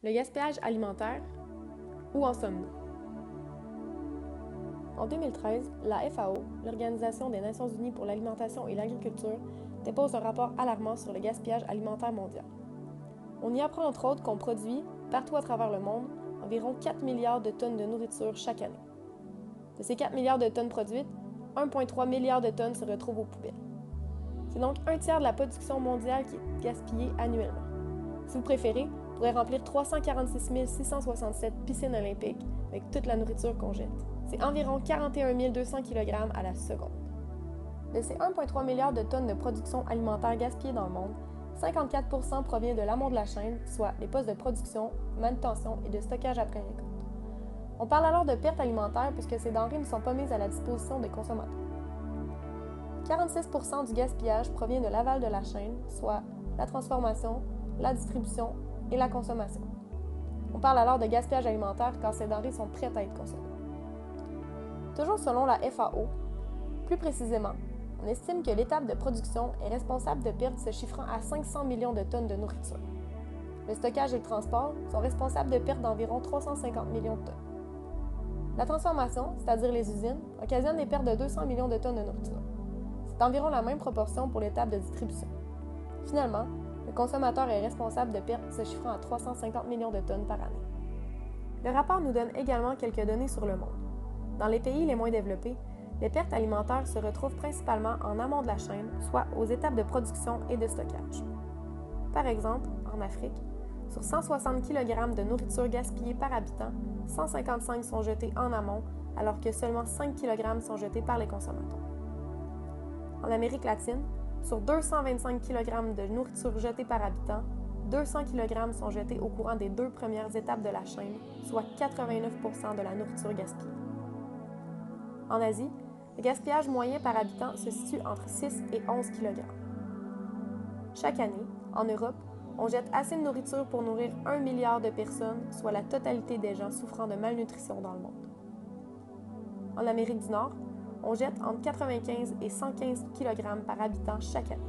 Le gaspillage alimentaire, où en sommes-nous? En 2013, la FAO, l'Organisation des Nations Unies pour l'alimentation et l'agriculture, dépose un rapport alarmant sur le gaspillage alimentaire mondial. On y apprend entre autres qu'on produit, partout à travers le monde, environ 4 milliards de tonnes de nourriture chaque année. De ces 4 milliards de tonnes produites, 1,3 milliard de tonnes se retrouvent aux poubelles. C'est donc un tiers de la production mondiale qui est gaspillée annuellement. Si vous préférez, on pourrait remplir 346 667 piscines olympiques avec toute la nourriture qu'on jette. C'est environ 41 200 kg à la seconde. De ces 1,3 milliard de tonnes de production alimentaire gaspillées dans le monde, 54% provient de l'amont de la chaîne, soit les postes de production, manutention et de stockage après récolte. On parle alors de perte alimentaire puisque ces denrées ne sont pas mises à la disposition des consommateurs. 46% du gaspillage provient de l'aval de la chaîne, soit la transformation, la distribution et la consommation. On parle alors de gaspillage alimentaire quand ces denrées sont prêtes à être consommées. Toujours selon la FAO, plus précisément, on estime que l'étape de production est responsable de pertes se chiffrant à 500 millions de tonnes de nourriture. Le stockage et le transport sont responsables de pertes d'environ 350 millions de tonnes. La transformation, c'est-à-dire les usines, occasionne des pertes de 200 millions de tonnes de nourriture. C'est environ la même proportion pour l'étape de distribution. Finalement, le consommateur est responsable de pertes se chiffrant à 350 millions de tonnes par année. Le rapport nous donne également quelques données sur le monde. Dans les pays les moins développés, les pertes alimentaires se retrouvent principalement en amont de la chaîne, soit aux étapes de production et de stockage. Par exemple, en Afrique, sur 160 kg de nourriture gaspillée par habitant, 155 sont jetés en amont, alors que seulement 5 kg sont jetés par les consommateurs. En Amérique latine, sur 225 kg de nourriture jetée par habitant, 200 kg sont jetés au courant des 2 premières étapes de la chaîne, soit 89% de la nourriture gaspillée. En Asie, le gaspillage moyen par habitant se situe entre 6 et 11 kg. Chaque année, en Europe, on jette assez de nourriture pour nourrir 1 milliard de personnes, soit la totalité des gens souffrant de malnutrition dans le monde. En Amérique du Nord, on jette entre 95 et 115 kg par habitant chaque année.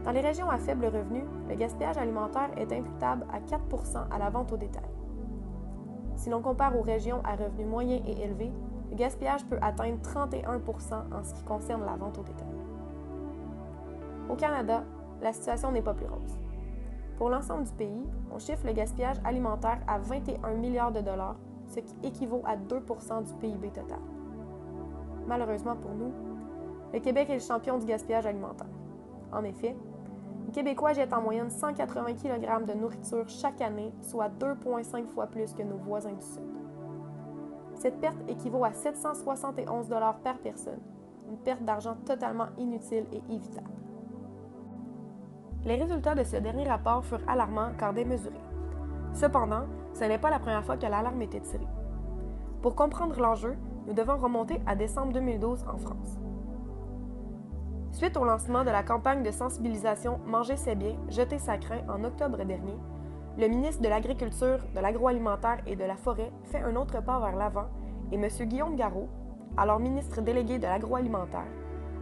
Dans les régions à faible revenu, le gaspillage alimentaire est imputable à 4% à la vente au détail. Si l'on compare aux régions à revenus moyens et élevés, le gaspillage peut atteindre 31% en ce qui concerne la vente au détail. Au Canada, la situation n'est pas plus rose. Pour l'ensemble du pays, on chiffre le gaspillage alimentaire à 21 milliards de dollars, ce qui équivaut à 2% du PIB total. Malheureusement pour nous, le Québec est le champion du gaspillage alimentaire. En effet, les Québécois jettent en moyenne 180 kg de nourriture chaque année, soit 2,5 fois plus que nos voisins du Sud. Cette perte équivaut à 771 $ par personne, une perte d'argent totalement inutile et évitable. Les résultats de ce dernier rapport furent alarmants car démesurés. Cependant, ce n'est pas la première fois que l'alarme était tirée. Pour comprendre l'enjeu, nous devons remonter à décembre 2012 en France. Suite au lancement de la campagne de sensibilisation Manger c'est bien, jeter ça craint en octobre dernier, le ministre de l'Agriculture, de l'Agroalimentaire et de la Forêt fait un autre pas vers l'avant et M. Guillaume Garot, alors ministre délégué de l'Agroalimentaire,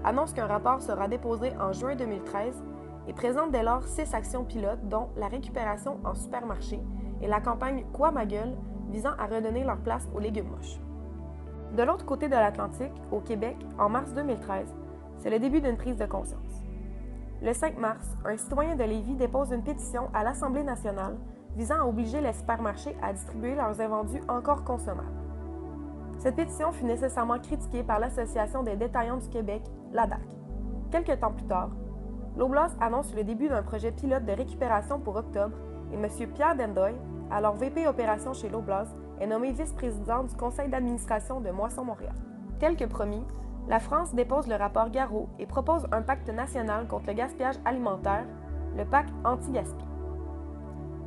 annonce qu'un rapport sera déposé en juin 2013 et présente dès lors 6 actions pilotes dont la récupération en supermarché et la campagne Quoi ma gueule visant à redonner leur place aux légumes moches. De l'autre côté de l'Atlantique, au Québec, en mars 2013, c'est le début d'une prise de conscience. Le 5 mars, un citoyen de Lévis dépose une pétition à l'Assemblée nationale visant à obliger les supermarchés à distribuer leurs invendus encore consommables. Cette pétition fut nécessairement critiquée par l'Association des détaillants du Québec, l'ADAQ. Quelques temps plus tard, l'Oblast annonce le début d'un projet pilote de récupération pour octobre et M. Pierre Dendoy, alors VP Opérations chez l'Oblast, est nommé vice-président du conseil d'administration de Moisson Montréal. Tel que promis, la France dépose le rapport Garot et propose un pacte national contre le gaspillage alimentaire, le pacte anti-gaspi.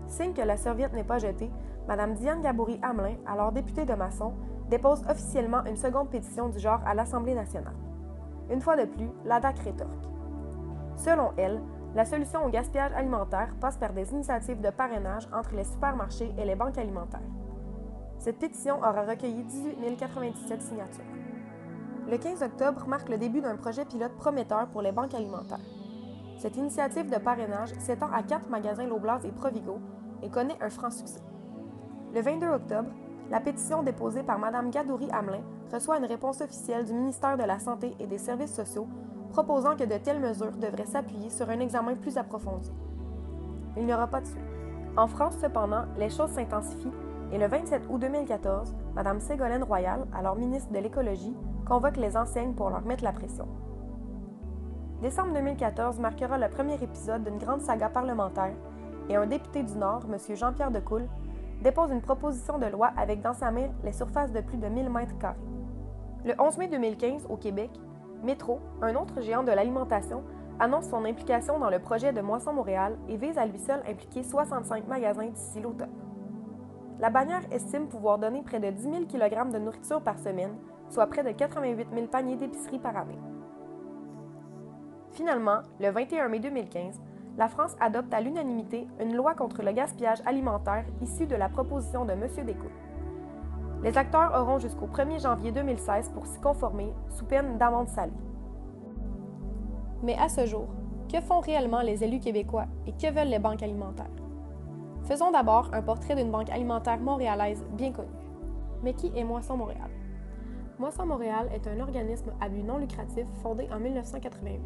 Signe que la serviette n'est pas jetée, Mme Diane Gaboury-Hamelin, alors députée de Masson, dépose officiellement une seconde pétition du genre à l'Assemblée nationale. Une fois de plus, l'ADAQ rétorque. Selon elle, la solution au gaspillage alimentaire passe par des initiatives de parrainage entre les supermarchés et les banques alimentaires. Cette pétition aura recueilli 18 097 signatures. Le 15 octobre marque le début d'un projet pilote prometteur pour les banques alimentaires. Cette initiative de parrainage s'étend à 4 magasins Loblaws et Provigo et connaît un franc succès. Le 22 octobre, la pétition déposée par Mme Gadouri-Hamelin reçoit une réponse officielle du ministère de la Santé et des Services sociaux proposant que de telles mesures devraient s'appuyer sur un examen plus approfondi. Il n'y aura pas de suite. En France, cependant, les choses s'intensifient et le 27 août 2014, Mme Ségolène Royal, alors ministre de l'Écologie, convoque les enseignes pour leur mettre la pression. Décembre 2014 marquera le premier épisode d'une grande saga parlementaire et un député du Nord, M. Jean-Pierre Decool, dépose une proposition de loi avec dans sa main les surfaces de plus de 1000 mètres carrés. Le 11 mai 2015, au Québec, Métro, un autre géant de l'alimentation, annonce son implication dans le projet de Moisson Montréal et vise à lui seul impliquer 65 magasins d'ici l'automne. La bannière estime pouvoir donner près de 10 000 kg de nourriture par semaine, soit près de 88 000 paniers d'épicerie par année. Finalement, le 21 mai 2015, la France adopte à l'unanimité une loi contre le gaspillage alimentaire issue de la proposition de M. Decool. Les acteurs auront jusqu'au 1er janvier 2016 pour s'y conformer, sous peine d'amende salée. Mais à ce jour, que font réellement les élus québécois et que veulent les banques alimentaires? Faisons d'abord un portrait d'une banque alimentaire montréalaise bien connue. Mais qui est Moisson Montréal? Moisson Montréal est un organisme à but non lucratif fondé en 1988.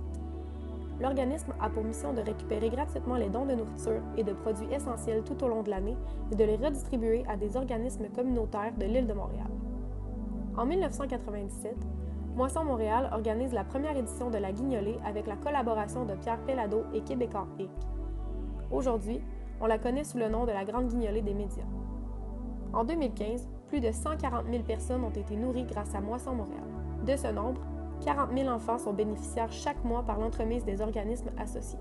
L'organisme a pour mission de récupérer gratuitement les dons de nourriture et de produits essentiels tout au long de l'année et de les redistribuer à des organismes communautaires de l'île de Montréal. En 1997, Moisson Montréal organise la première édition de la Guignolée avec la collaboration de Pierre Pellado et Québécois Inc. Aujourd'hui, on la connaît sous le nom de la Grande Guignolée des médias. En 2015, plus de 140 000 personnes ont été nourries grâce à Moisson Montréal. De ce nombre, 40 000 enfants sont bénéficiaires chaque mois par l'entremise des organismes associés.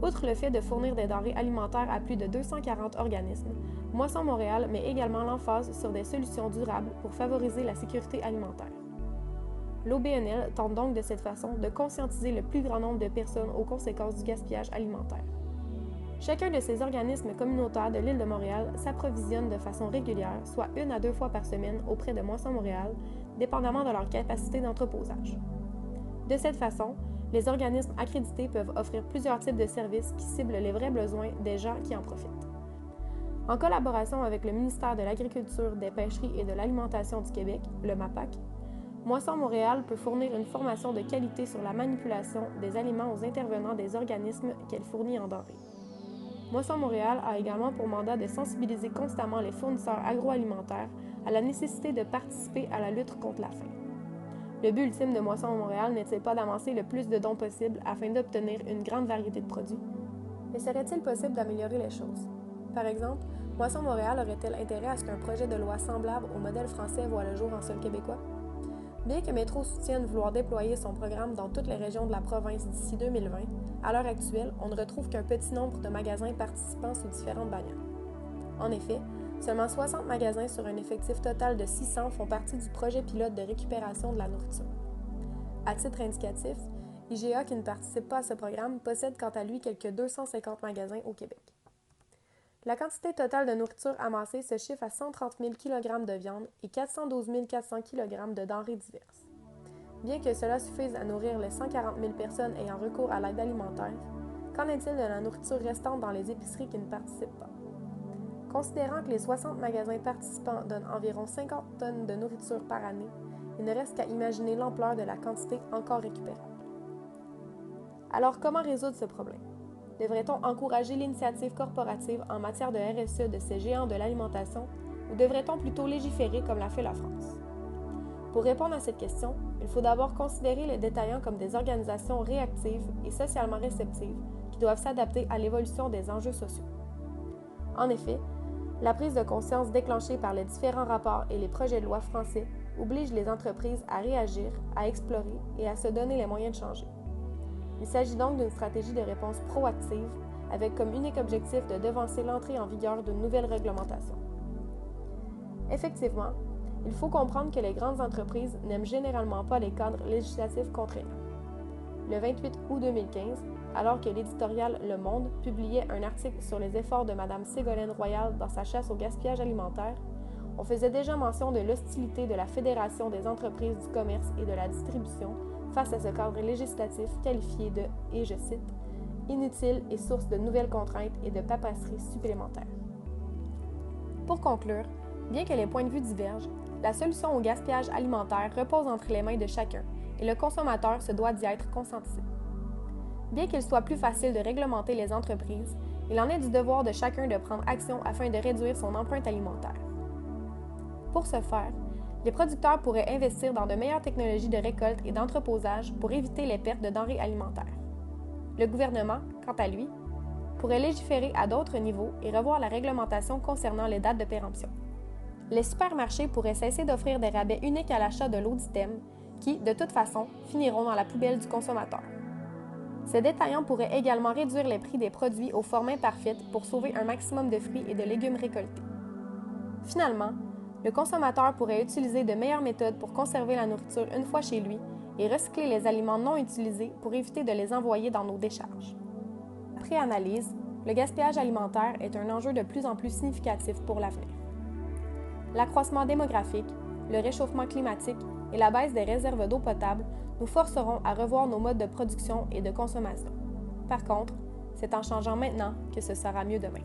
Outre le fait de fournir des denrées alimentaires à plus de 240 organismes, Moisson Montréal met également l'emphase sur des solutions durables pour favoriser la sécurité alimentaire. L'OBNL tente donc de cette façon de conscientiser le plus grand nombre de personnes aux conséquences du gaspillage alimentaire. Chacun de ces organismes communautaires de l'île de Montréal s'approvisionne de façon régulière, soit 1 à 2 fois par semaine auprès de Moisson Montréal, dépendamment de leur capacité d'entreposage. De cette façon, les organismes accrédités peuvent offrir plusieurs types de services qui ciblent les vrais besoins des gens qui en profitent. En collaboration avec le ministère de l'Agriculture, des Pêcheries et de l'Alimentation du Québec, le MAPAC, Moisson Montréal peut fournir une formation de qualité sur la manipulation des aliments aux intervenants des organismes qu'elle fournit en denrées. Moisson Montréal a également pour mandat de sensibiliser constamment les fournisseurs agroalimentaires à la nécessité de participer à la lutte contre la faim. Le but ultime de Moisson Montréal n'est-il pas d'amasser le plus de dons possible afin d'obtenir une grande variété de produits? Mais serait-il possible d'améliorer les choses? Par exemple, Moisson Montréal aurait-elle intérêt à ce qu'un projet de loi semblable au modèle français voie le jour en sol québécois? Bien que Métro soutienne vouloir déployer son programme dans toutes les régions de la province d'ici 2020, à l'heure actuelle, on ne retrouve qu'un petit nombre de magasins participant sous différentes bannières. En effet, seulement 60 magasins sur un effectif total de 600 font partie du projet pilote de récupération de la nourriture. À titre indicatif, IGA, qui ne participe pas à ce programme, possède quant à lui quelques 250 magasins au Québec. La quantité totale de nourriture amassée se chiffre à 130 000 kg de viande et 412 400 kg de denrées diverses. Bien que cela suffise à nourrir les 140 000 personnes ayant recours à l'aide alimentaire, qu'en est-il de la nourriture restante dans les épiceries qui ne participent pas? Considérant que les 60 magasins participants donnent environ 50 tonnes de nourriture par année, il ne reste qu'à imaginer l'ampleur de la quantité encore récupérable. Alors, comment résoudre ce problème? Devrait-on encourager l'initiative corporative en matière de RSE de ces géants de l'alimentation ou devrait-on plutôt légiférer comme l'a fait la France? Pour répondre à cette question, il faut d'abord considérer les détaillants comme des organisations réactives et socialement réceptives qui doivent s'adapter à l'évolution des enjeux sociaux. En effet, la prise de conscience déclenchée par les différents rapports et les projets de loi français oblige les entreprises à réagir, à explorer et à se donner les moyens de changer. Il s'agit donc d'une stratégie de réponse proactive avec comme unique objectif de devancer l'entrée en vigueur d'une nouvelle réglementation. Effectivement, il faut comprendre que les grandes entreprises n'aiment généralement pas les cadres législatifs contraignants. Le 28 août 2015, alors que l'éditorial Le Monde publiait un article sur les efforts de Mme Ségolène Royal dans sa chasse au gaspillage alimentaire, on faisait déjà mention de l'hostilité de la Fédération des entreprises du commerce et de la distribution face à ce cadre législatif qualifié de, et je cite, « inutile et source de nouvelles contraintes et de paperasserie supplémentaires. Pour conclure, bien que les points de vue divergent, la solution au gaspillage alimentaire repose entre les mains de chacun et le consommateur se doit d'y être conscientisé. Bien qu'il soit plus facile de réglementer les entreprises, il en est du devoir de chacun de prendre action afin de réduire son empreinte alimentaire. Pour ce faire, les producteurs pourraient investir dans de meilleures technologies de récolte et d'entreposage pour éviter les pertes de denrées alimentaires. Le gouvernement, quant à lui, pourrait légiférer à d'autres niveaux et revoir la réglementation concernant les dates de péremption. Les supermarchés pourraient cesser d'offrir des rabais uniques à l'achat de lots d'items qui, de toute façon, finiront dans la poubelle du consommateur. Ces détaillants pourraient également réduire les prix des produits aux formes imparfaites pour sauver un maximum de fruits et de légumes récoltés. Finalement, le consommateur pourrait utiliser de meilleures méthodes pour conserver la nourriture une fois chez lui et recycler les aliments non utilisés pour éviter de les envoyer dans nos décharges. Après analyse, le gaspillage alimentaire est un enjeu de plus en plus significatif pour l'avenir. L'accroissement démographique, le réchauffement climatique et la baisse des réserves d'eau potable nous forceront à revoir nos modes de production et de consommation. Par contre, c'est en changeant maintenant que ce sera mieux demain.